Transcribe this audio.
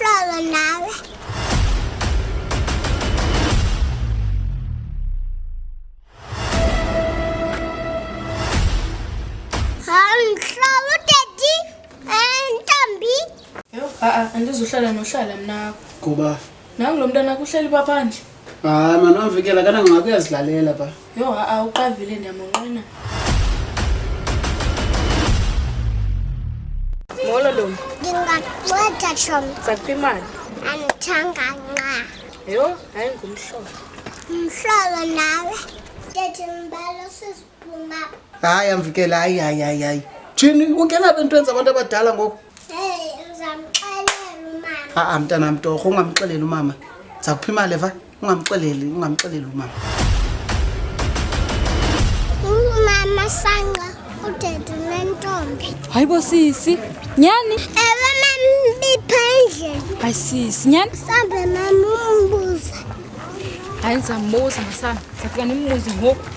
Angihlala nawe. Angihlala Daddy. Ntombi. Yo, andizuhlala nohlala mna. Kuba Nangu lo mntana kuhleli paphandle. hayi mani wamvikela kana ngingakho uyazidlalela pha. Yo, uqavile ndiyamonqena. Molo ntombi. Ngingakunceda Shombe. Sakuphi imali? Andithanga nqa. Yo, hayi ngumhlobo. Ngihlala nawe. Daddy mbalo sisiphuma. Hayi yamvikela hayi. Thini ungena bentwenza abantu abadala ngoku? Hey, uzamxelela umama. Mntana mtorho ungamxeleli umama. Zakuphi imali eva? Ungamxeleli umama. Umama sanga uDaddy nentombi. Hayibo sisi, nyani? Ewe mama biphandle. Hayi sisi, nyani? Sambe mama umbuza. Hayi ngizambuza masami. Safika nimbuze ngoku.